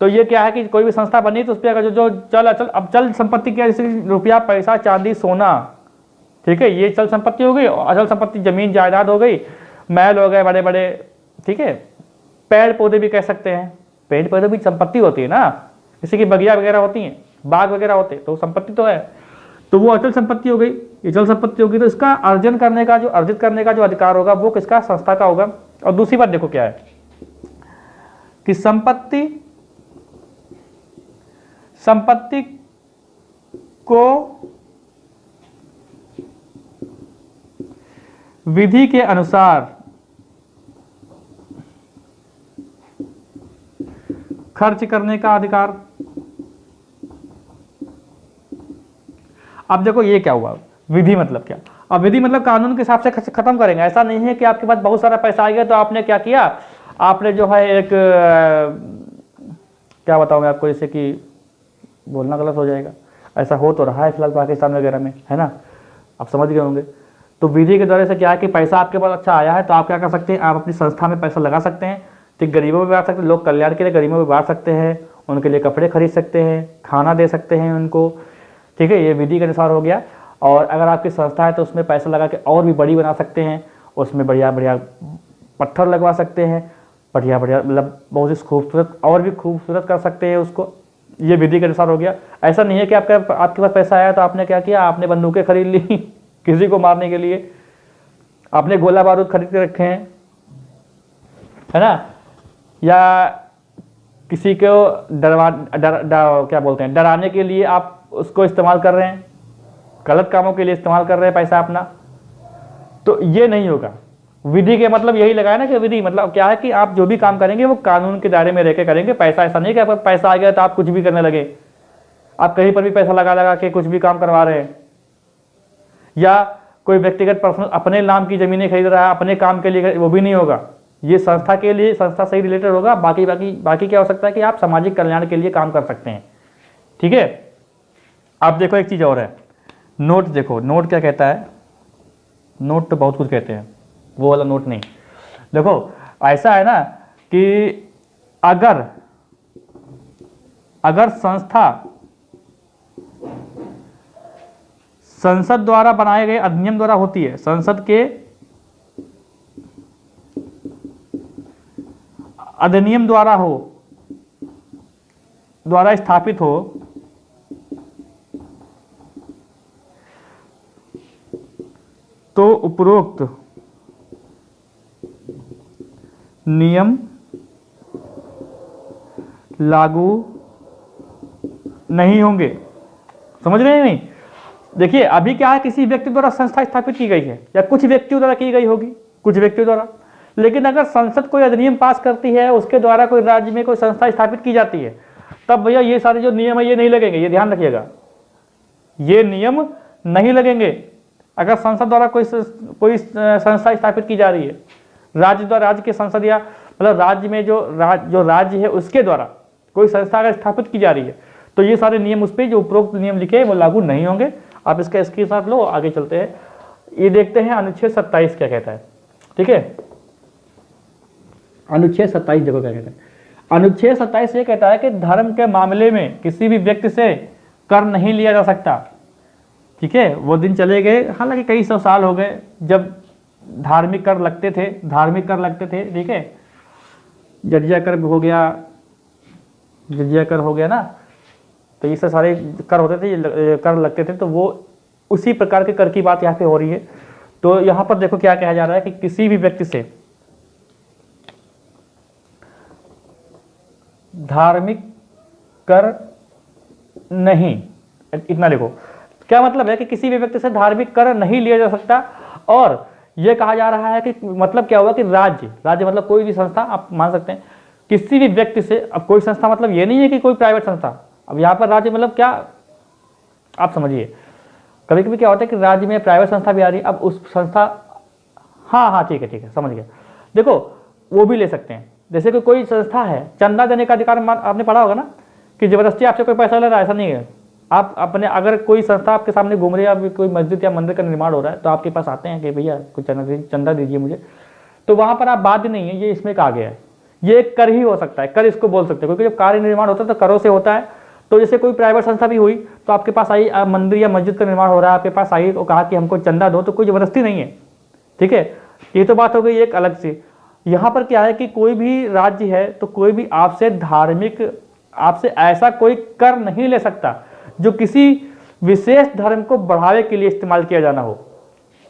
A: तो ये क्या है कि कोई भी संस्था बनी तो उस पर अगर जो चल अचल, अब चल संपत्ति क्या, जैसे रुपया पैसा चांदी सोना, ठीक है, ये चल संपत्ति हो गई। अचल संपत्ति जमीन जायदाद हो गई, महल हो गए बड़े बड़े, ठीक है, पेड़ पौधे भी कह सकते हैं, पेड़ पौधे भी संपत्ति होती है ना, जैसे कि बगिया वगैरह होती हैं, बाग वगैरह होते हैं, तो संपत्ति तो है, तो वो अचल संपत्ति हो गई, ये चल संपत्ति होगी। तो इसका अर्जन करने का, जो अर्जित करने का जो अधिकार होगा वो किसका, संस्था का होगा। और दूसरी बात देखो क्या है कि संपत्ति को विधि के अनुसार खर्च करने का अधिकार। अब देखो ये क्या हुआ, विधि मतलब क्या, अब विधि मतलब कानून के हिसाब से खत्म करेंगे। ऐसा नहीं है कि आपके पास बहुत सारा पैसा आ गया तो आपने क्या किया, आपने जो है एक क्या बताऊँ मैं आपको, जैसे कि बोलना गलत हो जाएगा, ऐसा हो तो रहा है फिलहाल पाकिस्तान वगैरह में, है ना, आप समझ गए होंगे। तो विधि के द्वारा से क्या है कि पैसा आपके पास अच्छा आया है तो आप क्या कर सकते हैं, आप अपनी संस्था में पैसा लगा सकते हैं, ठीक, गरीबों में बांट सकते हैं, लोक कल्याण के लिए गरीबों में बांट सकते हैं, उनके लिए कपड़े खरीद सकते हैं, खाना दे सकते हैं उनको, ठीक है, ये विधि के अनुसार हो गया। और अगर आपकी संस्था है तो उसमें पैसा लगा के और भी बड़ी बना सकते हैं, उसमें बढ़िया बढ़िया पत्थर लगवा सकते हैं, बढ़िया बढ़िया मतलब बहुत ही खूबसूरत और भी खूबसूरत कर सकते हैं उसको, ये विधि के अनुसार हो गया। ऐसा नहीं है कि आपके पास पैसा आया तो आपने क्या किया, आपने बंदूकें खरीद ली किसी को मारने के लिए, आपने गोला बारूद खरीद के रखे हैं, है ना, या किसी को क्या बोलते हैं, डराने के लिए आप उसको इस्तेमाल कर रहे हैं, गलत कामों के लिए इस्तेमाल कर रहे हैं पैसा अपना, तो ये नहीं होगा। विधि के मतलब यही लगाया ना कि विधि मतलब क्या है कि आप जो भी काम करेंगे वो कानून के दायरे में रहकर करेंगे। पैसा ऐसा नहीं कि आपका पैसा आ गया तो आप कुछ भी करने लगे, आप कहीं पर भी पैसा लगा लगा के कुछ भी काम करवा रहे हैं, या कोई व्यक्तिगत पर्सनल अपने नाम की जमीनें खरीद रहा है अपने काम के लिए, वो भी नहीं होगा। ये संस्था के लिए, संस्था से ही रिलेटेड होगा। बाकी क्या हो सकता है कि आप सामाजिक कल्याण के लिए काम कर सकते हैं, ठीक है। आप देखो एक चीज़ और है, नोट देखो, नोट क्या कहता है, नोट तो बहुत कुछ कहते हैं, वो वाला नोट नहीं। देखो ऐसा है ना कि अगर संस्था संसद द्वारा बनाए गए अधिनियम द्वारा होती है, संसद के अधिनियम द्वारा स्थापित हो, तो उपरोक्त नियम लागू नहीं होंगे। समझ रहे हैं नहीं? देखिए अभी क्या है, किसी व्यक्ति द्वारा संस्था स्थापित की गई है या कुछ व्यक्तियों द्वारा की गई होगी, कुछ व्यक्तियों द्वारा, लेकिन अगर संसद कोई अधिनियम पास करती है, उसके द्वारा कोई राज्य में कोई संस्था स्थापित की जाती है, तब भैया ये सारे जो नियम है ये नहीं लगेंगे, ये ध्यान रखिएगा, ये नियम नहीं लगेंगे। अगर संसद द्वारा कोई संस्था स्थापित की जा रही है, राज्य द्वारा, राज्य के संसद या मतलब राज्य में जो राज्य है उसके द्वारा कोई संस्था अगर स्थापित की जा रही है, तो ये सारे नियम, उस पर जो उपरोक्त नियम लिखे हैं वो लागू नहीं होंगे। आप इसका स्क्रीनशॉट लो, आगे चलते हैं, ये देखते हैं अनुच्छेद 27 क्या कहता है, ठीक है। अनुच्छेद 27 देखो क्या कहता है। अनुच्छेद 27 ये कहता है कि धर्म के मामले में किसी भी व्यक्ति से कर नहीं लिया जा सकता, ठीक है। वो दिन चले गए, हालांकि कई सौ साल हो गए जब धार्मिक कर लगते थे, ठीक है। जजिया कर हो गया ना, तो ये सारे कर होते थे, कर लगते थे, तो वो उसी प्रकार के कर की बात यहाँ पे हो रही है। तो यहाँ पर देखो क्या कहा जा रहा है कि किसी भी व्यक्ति से धार्मिक कर नहीं, इतना देखो क्या मतलब है कि किसी भी व्यक्ति से धार्मिक कर नहीं लिया जा सकता। और यह कहा जा रहा है कि मतलब क्या हुआ कि राज्य मतलब कोई भी संस्था, आप मान सकते हैं किसी भी व्यक्ति से, अब कोई संस्था मतलब ये नहीं है कि कोई प्राइवेट संस्था, अब यहाँ पर राज्य मतलब क्या, आप समझिए, कभी कभी क्या होता है कि राज्य में प्राइवेट संस्था भी आ रही है, अब उस संस्था, हाँ ठीक है समझ गया। देखो वो भी ले सकते हैं, जैसे कि कोई संस्था है, चंदा देने का अधिकार आपने पढ़ा होगा ना, कि जबरदस्ती आपसे कोई पैसा ले रहा है, ऐसा नहीं है। आप अपने, अगर कोई संस्था आपके सामने घूम रही है, अभी कोई मस्जिद या मंदिर का निर्माण हो रहा है, तो आपके पास आते हैं कि भैया कुछ चंदा दीजिए मुझे, तो वहाँ पर आप बाध्य नहीं है, ये इसमें कहा गया है, ये एक कर ही हो सकता है, कर इसको बोल सकते हैं, क्योंकि जब कार्य निर्माण होता है तो करों से होता है। तो जैसे कोई प्राइवेट संस्था भी हुई तो आपके पास आई, मंदिर या मस्जिद का निर्माण हो रहा है, आपके पास आई और कहा कि हमको चंदा दो, तो कोई जबरदस्ती नहीं है, ठीक है। ये तो बात हो गई एक अलग से। यहाँ पर क्या है कि कोई भी राज्य है तो कोई भी आपसे ऐसा कोई कर नहीं ले सकता जो किसी विशेष धर्म को बढ़ावे के लिए इस्तेमाल किया जाना हो,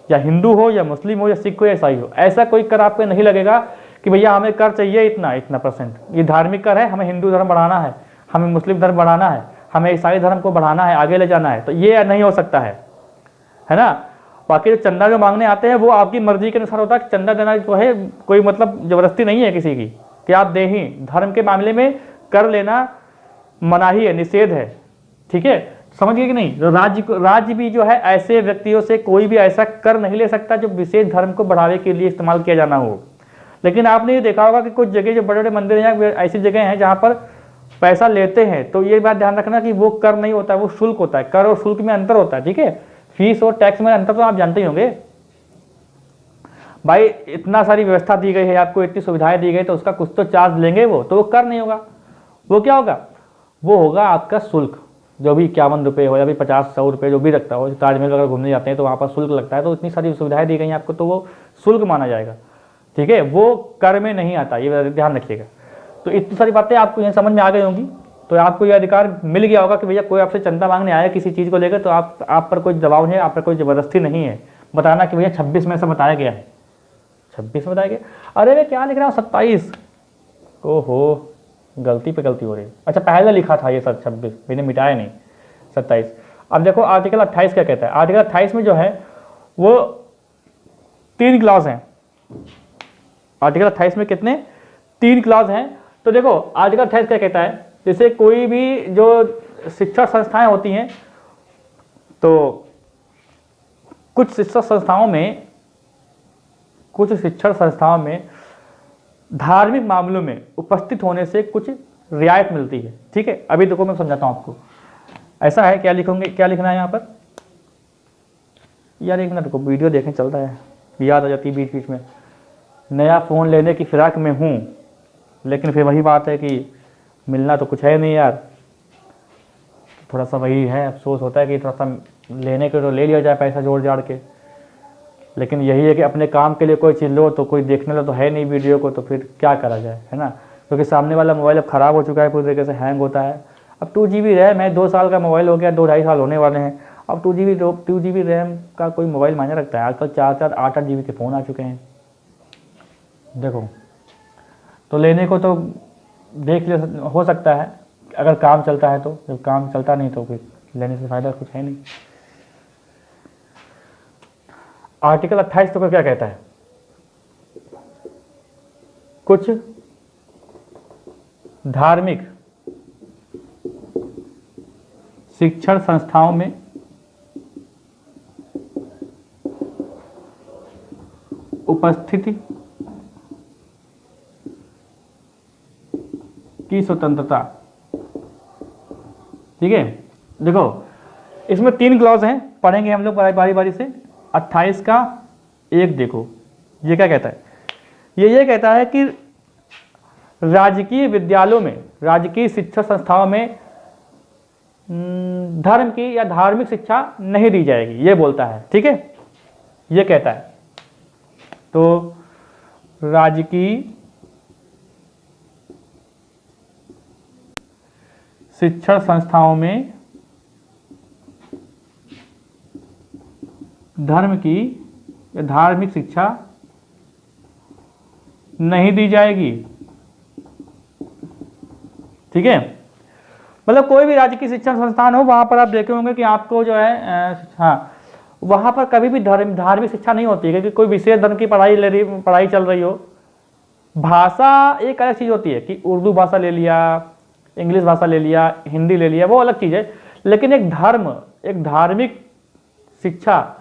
A: या हिंदू हो या मुस्लिम हो या सिख हो या ईसाई हो, ऐसा कोई कर आप पे नहीं लगेगा कि भैया हमें कर चाहिए इतना परसेंट, ये धार्मिक कर है, हमें हिंदू धर्म बढ़ाना है, हमें मुस्लिम धर्म बढ़ाना है, हमें ईसाई धर्म को बढ़ाना है, आगे ले जाना है, तो ये नहीं हो सकता है ना। बाकी जो चंदा जो मांगने आते हैं वो आपकी मर्जी के अनुसार होता है, चंदा देना जो है कोई मतलब जबरदस्ती नहीं है किसी की कि आप दें ही। धर्म के मामले में कर लेना मनाही है, निषेध है, ठीक है। समझ गए कि नहीं? तो राज्य भी जो है ऐसे व्यक्तियों से कोई भी ऐसा कर नहीं ले सकता जो विशेष धर्म को बढ़ावे के लिए इस्तेमाल किया जाना हो। लेकिन आपने ये देखा होगा कि कुछ जगह जो बड़े बड़े मंदिर हैं या ऐसी जगह हैं जहाँ पर पैसा लेते हैं, तो ये बात ध्यान रखना कि वो कर नहीं होता है, वो शुल्क होता है। कर और शुल्क में अंतर होता है, ठीक है? फीस और टैक्स में अंतर तो आप जानते ही होंगे भाई। इतना सारी व्यवस्था दी गई है आपको, इतनी सुविधाएं दी गई, तो उसका कुछ तो चार्ज लेंगे वो, तो वो कर नहीं होगा। वो क्या होगा? वो होगा आपका शुल्क, जो भी 51 रुपये हो या भी 50-100 रुपये जो भी रखता हो। ताजमहल अगर घूमने जाते हैं तो वहाँ पर शुल्क लगता है, तो इतनी सारी सुविधाएं दी गई हैं आपको, तो वो शुल्क माना जाएगा, ठीक है? वो कर में नहीं आता, ये ध्यान रखिएगा। तो इतनी सारी बातें आपको यहाँ समझ में आ गई होंगी। तो आपको ये अधिकार मिल गया होगा कि भैया कोई आपसे चंदा मांगने आया किसी चीज़ को लेकर, तो आप पर कोई दबाव नहीं है, आप पर कोई ज़बरदस्ती नहीं है बताना कि भैया 26 में से बताया गया है, 26 में बताया गया। अरे मैं क्या लिख रहा हूँ 27, ओहो गलती पे गलती हो रही है। अच्छा पहले लिखा था ये सर 26, मैंने मिटाया नहीं, 27। अब देखो आर्टिकल 28 क्या कहता है। आर्टिकल 28 में जो है वो 3 क्लॉज हैं। आर्टिकल 28 में कितने? 3 क्लॉज हैं। तो देखो आर्टिकल 28 क्या कहता है, जैसे कोई भी जो शिक्षा संस्थाएं होती हैं, तो कुछ शिक्षा संस्थाओं में धार्मिक मामलों में उपस्थित होने से कुछ रियायत मिलती है, ठीक है? अभी देखो मैं समझाता हूं आपको। ऐसा है, क्या लिखोगे, क्या लिखना है यहाँ पर यार? 1 मिनट रुको, वीडियो देखें चलता है, याद आ जाती है बीच बीच में। नया फ़ोन लेने की फिराक में हूँ, लेकिन फिर वही बात है कि मिलना तो कुछ है नहीं यार। थोड़ा सा वही है, अफसोस होता है कि थोड़ा सा लेने के तो ले लिया जाए पैसा जोड़ जाड़ के, लेकिन यही है कि अपने काम के लिए कोई चीज़ लो तो कोई देखने लो तो है नहीं वीडियो को, तो फिर क्या करा जाए, है ना? क्योंकि सामने वाला मोबाइल अब ख़राब हो चुका है, पूरी तरीके से हैंग होता है। अब 2 GB रैम है, 2 साल का मोबाइल हो गया, 2-2.5 साल होने वाले हैं। अब 2 GB रैम का कोई मोबाइल मायने रखता है? आजकल 4-4, 8-8 GB के फ़ोन आ चुके हैं। देखो तो लेने को तो देख ले हो सकता है अगर काम चलता है, तो जब काम चलता नहीं तो फिर लेने से फ़ायदा कुछ है नहीं। आर्टिकल 28 तो क्या कहता है? कुछ धार्मिक शिक्षण संस्थाओं में उपस्थिति की स्वतंत्रता, ठीक है? देखो इसमें 3 क्लॉज हैं, पढ़ेंगे हम लोग बारी बारी से। 28 का 1 देखो, ये क्या कहता है? ये कहता है कि राजकीय विद्यालयों में, राजकीय शिक्षा संस्थाओं में धर्म की या धार्मिक शिक्षा नहीं दी जाएगी, ये बोलता है, ठीक है? ये कहता है। तो राजकीय शिक्षण संस्थाओं में धर्म की या धार्मिक शिक्षा नहीं दी जाएगी, ठीक है? मतलब कोई भी राज्य की शिक्षण संस्थान हो, वहां पर आप देखे होंगे कि आपको जो है हाँ, वहां पर कभी भी धार्मिक शिक्षा नहीं होती है, क्योंकि कोई विशेष धर्म की पढ़ाई चल रही हो। भाषा एक अलग चीज होती है कि उर्दू भाषा ले लिया, इंग्लिश भाषा ले लिया, हिंदी ले लिया, वो अलग चीज है। लेकिन एक धार्मिक शिक्षा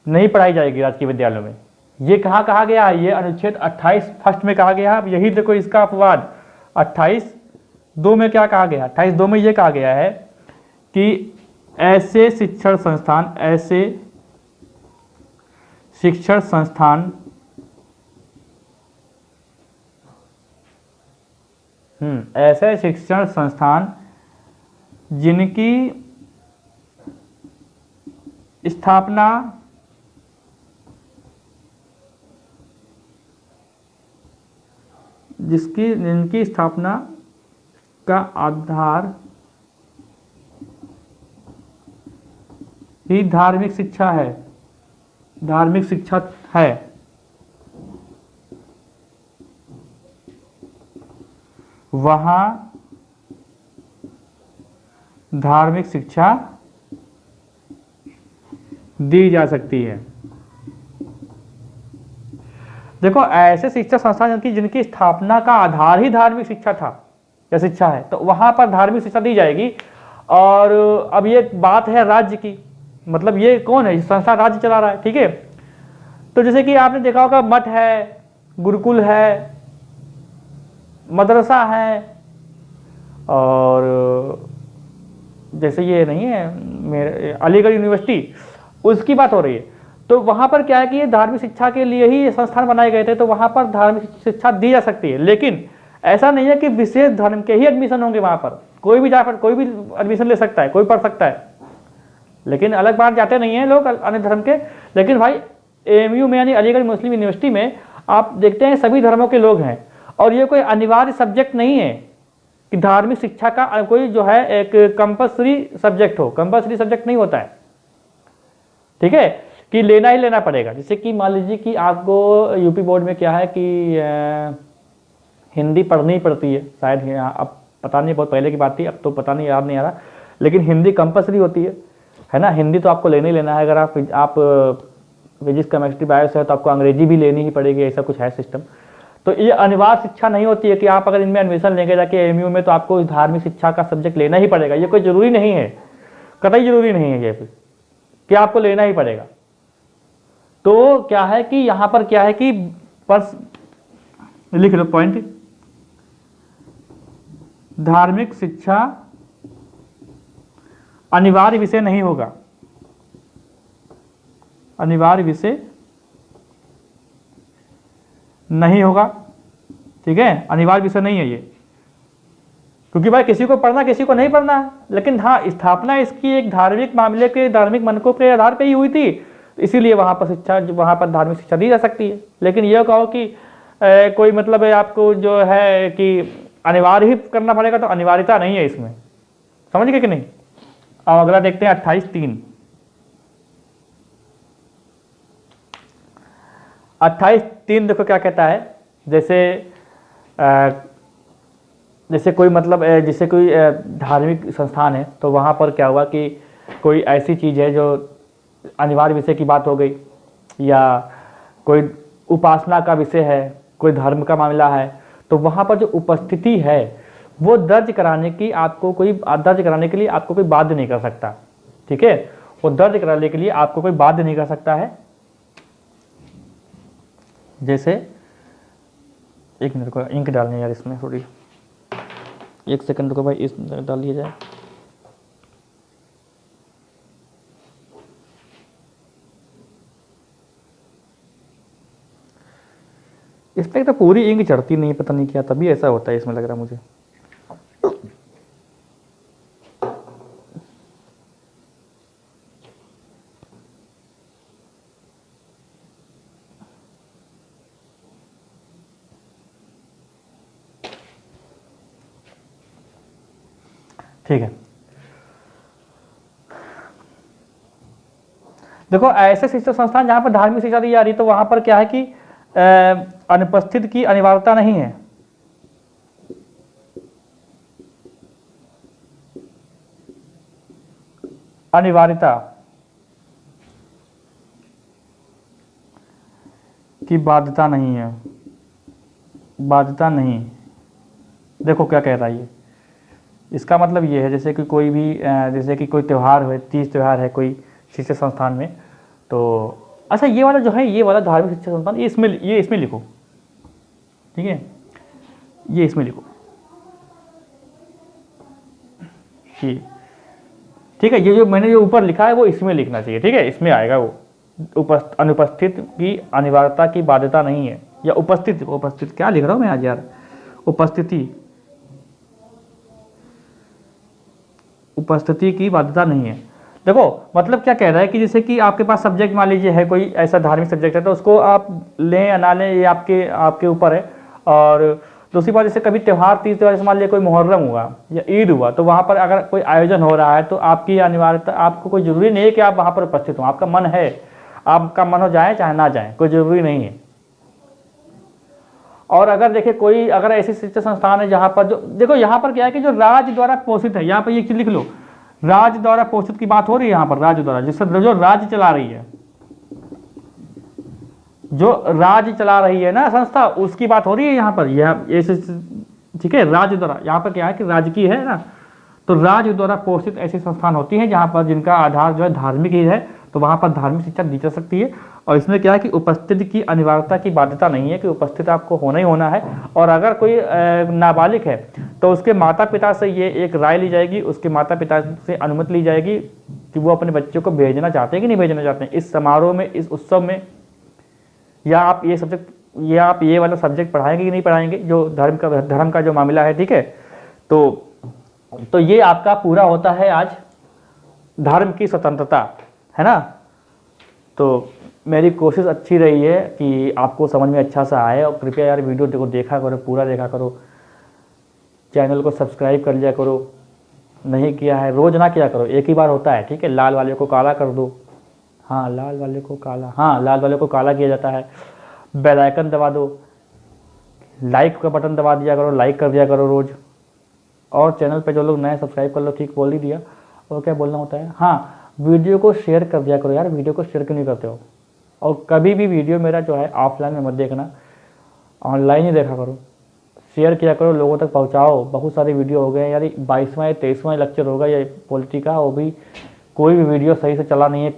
A: नहीं पढ़ाई जाएगी राजकीय विद्यालयों में। ये कहाँ कहा गया है? ये अनुच्छेद 28 फर्स्ट में कहा गया है। यही देखो इसका अपवाद 28(2) में क्या कहा गया? 28(2) में ये कहा गया है कि ऐसे शिक्षण संस्थान ऐसे शिक्षण संस्थान जिनकी स्थापना जिनकी स्थापना का आधार ही धार्मिक शिक्षा है, वहां धार्मिक शिक्षा दी जा सकती है। देखो ऐसे शिक्षा संस्थान जिनकी स्थापना का आधार ही धार्मिक शिक्षा था या शिक्षा है, तो वहां पर धार्मिक शिक्षा दी जाएगी। और अब ये बात है राज्य की, मतलब ये कौन है, संस्था राज्य चला रहा है, ठीक है। तो जैसे कि आपने देखा होगा मठ है, गुरुकुल है, मदरसा है, और जैसे ये नहीं है मेरे अलीगढ़ यूनिवर्सिटी, उसकी बात हो रही है। तो वहाँ पर क्या है कि ये धार्मिक शिक्षा के लिए ही ये संस्थान बनाए गए थे, तो वहाँ पर धार्मिक शिक्षा दी जा सकती है। लेकिन ऐसा नहीं है कि विशेष धर्म के ही एडमिशन होंगे वहाँ पर, कोई भी जाकर कोई भी एडमिशन ले सकता है, कोई पढ़ सकता है। लेकिन अलग बात, जाते नहीं हैं लोग अन्य धर्म के। लेकिन भाई AMU में यानी अलीगढ़ मुस्लिम यूनिवर्सिटी में आप देखते हैं सभी धर्मों के लोग हैं, और ये कोई अनिवार्य सब्जेक्ट नहीं है कि धार्मिक शिक्षा का कोई जो है एक कंपल्सरी सब्जेक्ट हो, कंपल्सरी सब्जेक्ट नहीं होता है, ठीक है, कि लेना ही लेना पड़ेगा। जैसे कि मान लीजिए कि आपको यूपी बोर्ड में क्या है कि हिंदी पढ़नी ही पड़ती है शायद, यहाँ अब पता नहीं, बहुत पहले की बात थी, अब तो पता नहीं, याद नहीं आ रहा, लेकिन हिंदी कंपल्सरी होती है ना, हिंदी तो आपको लेना ही लेना है। अगर आप फिजिक्स केमिस्ट्री बायो से है तो आपको अंग्रेजी भी लेनी ही पड़ेगी, ऐसा कुछ है सिस्टम। तो ये अनिवार्य शिक्षा नहीं होती है कि आप अगर इनमें एडमिशन लेंगे जाके AMU में तो आपको धार्मिक शिक्षा का सब्जेक्ट लेना ही पड़ेगा, ये कोई जरूरी नहीं है, कतई जरूरी नहीं है ये कि आपको लेना ही पड़ेगा। तो क्या है कि यहाँ पर क्या है कि बस लिख लो पॉइंट, धार्मिक शिक्षा अनिवार्य विषय नहीं होगा, अनिवार्य विषय नहीं होगा, ठीक है, अनिवार्य विषय नहीं है ये, क्योंकि भाई किसी को पढ़ना किसी को नहीं पढ़ना है। लेकिन हाँ, स्थापना इसकी एक धार्मिक मामले के, धार्मिक मानकों के आधार पर ही हुई थी, तो इसीलिए वहाँ पर शिक्षा, वहाँ पर धार्मिक शिक्षा दी जा सकती है। लेकिन यह कहो कि कोई मतलब है आपको जो है कि अनिवार्य ही करना पड़ेगा, तो अनिवार्यता नहीं है इसमें, समझ गए कि नहीं। अब अगला देखते हैं 28(3). 28(3) देखो क्या कहता है, जैसे कोई मतलब जैसे कोई धार्मिक संस्थान है, तो वहाँ पर क्या हुआ कि कोई ऐसी चीज़ है जो अनिवार्य विषय की बात हो गई, या कोई उपासना का विषय है, कोई धर्म का मामला है, तो वहाँ पर जो उपस्थिति है वो दर्ज कराने के लिए आपको कोई बाध्य नहीं कर सकता, ठीक है, वो दर्ज कराने के लिए आपको कोई बाध्य नहीं कर सकता है। जैसे एक मिनट को इंक डालनी है यार इसमें, थोड़ी 1 सेकंड को भाई, इस डाल लिया जाए। इसमें तो पूरी इंक चढ़ती नहीं, पता नहीं क्या, तभी ऐसा होता है इसमें, लग रहा मुझे। ठीक है, देखो ऐसे शिक्षा संस्थान जहां पर धार्मिक शिक्षा दी जा रही है, तो वहां पर क्या है कि अनुपस्थित की अनिवार्यता नहीं है, अनिवार्यता की बाध्यता नहीं है, बाध्यता नहीं। देखो क्या कह रहा है ये, इसका मतलब ये है जैसे कि कोई भी जैसे कि कोई त्यौहार है, तीज त्यौहार है कोई शिक्षा संस्थान में, तो अच्छा ये वाला जो है, ये वाला धार्मिक शिक्षा संस्थान, ये इसमें लिखो, ठीक है, ये इसमें लिखो, ये ठीक है, ये जो मैंने जो ऊपर लिखा है वो इसमें लिखना चाहिए, ठीक है, इसमें आएगा वो, अनुपस्थित की अनिवार्यता की बाध्यता नहीं है, या उपस्थित क्या लिख रहा हूँ मैं आज यार, उपस्थिति की बाध्यता नहीं है। देखो मतलब क्या कह रहा है कि जैसे कि आपके पास सब्जेक्ट मान लीजिए है, कोई ऐसा धार्मिक सब्जेक्ट है, तो उसको आप लें या ना लें ये आपके ऊपर है। और दूसरी बात, जैसे कभी त्यौहार, तीज त्यौहार, जैसे मान लीजिए कोई मुहर्रम हुआ या ईद हुआ, तो वहाँ पर अगर कोई आयोजन हो रहा है तो आपकी अनिवार्यता, आपको कोई ज़रूरी नहीं है कि आप वहाँ पर उपस्थित हो, आपका मन है, आपका मन हो जाए चाहे ना जाए, कोई ज़रूरी नहीं है। और अगर देखिए कोई अगर ऐसी शिक्षा संस्थान है जहाँ पर जो, देखो यहाँ पर क्या है कि जो राज्य द्वारा पोषित है, यहाँ पर ये चीज लिख लो, राज्य द्वारा पोषित की बात हो रही है यहाँ पर, राज्य द्वारा, जिससे जो राज्य चला रही है, जो राज्य चला रही है ना संस्था, उसकी बात हो रही है यहाँ पर, यह ठीक है, राज्य द्वारा, यहाँ पर क्या है कि राज्य की है ना, तो राज्य द्वारा पोषित ऐसी संस्थान होती हैं जहाँ पर जिनका आधार जो है धार्मिक ही है, तो वहाँ पर धार्मिक शिक्षा दी जा सकती है। और इसमें क्या है कि उपस्थिति की अनिवार्यता की बाध्यता नहीं है कि उपस्थित आपको होना ही होना है। और अगर कोई नाबालिग है तो उसके माता पिता से ये एक राय ली जाएगी, उसके माता पिता से अनुमति ली जाएगी कि वो अपने बच्चों को भेजना चाहते हैं कि नहीं भेजना चाहते हैं इस समारोह में, इस उत्सव में, या आप ये वाला सब्जेक्ट पढ़ाएंगे कि नहीं पढ़ाएंगे, जो धर्म का जो मामला है, ठीक है। तो ये आपका पूरा होता है आज धर्म की स्वतंत्रता, है ना। तो मेरी कोशिश अच्छी रही है कि आपको समझ में अच्छा सा आए, और कृपया यार वीडियो को देखा करो, पूरा देखा करो, चैनल को सब्सक्राइब कर लिया करो, नहीं किया है रोज़ ना किया करो, एक ही बार होता है, ठीक है। लाल वाले को काला कर दो, हाँ लाल वाले को काला किया जाता है। बेल आइकन दबा दो, लाइक का बटन दबा दिया करो, लाइक कर दिया करो रोज़। और चैनल पे जो लोग नए सब्सक्राइब कर लो, ठीक बोल ही दिया। और क्या बोलना होता है, हाँ वीडियो को शेयर कर दिया करो यार, वीडियो को शेयर क्यों नहीं करते हो। और कभी भी वीडियो मेरा जो है ऑफलाइन में मत देखना, ऑनलाइन ही देखा करो, शेयर किया करो, लोगों तक पहुंचाओ। बहुत सारे वीडियो हो गए यार, 22वां या 23वां लेक्चर होगा ये पॉलिटी का, वो भी कोई भी वीडियो सही से चला नहीं है।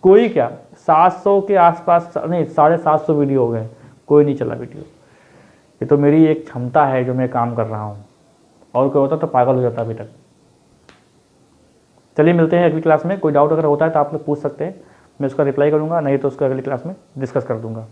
A: कोई क्या 700 के आसपास, नहीं 750 वीडियो हो गए, कोई नहीं चला वीडियो। ये तो मेरी एक क्षमता है जो मैं काम कर रहा हूँ, और कोई होता तो पागल हो जाता अभी तक। चलिए मिलते हैं अगली क्लास में। कोई डाउट अगर होता है तो आप लोग पूछ सकते हैं, मैं उसका रिप्लाई करूँगा, नहीं तो उसका अगली क्लास में डिस्कस कर दूँगा।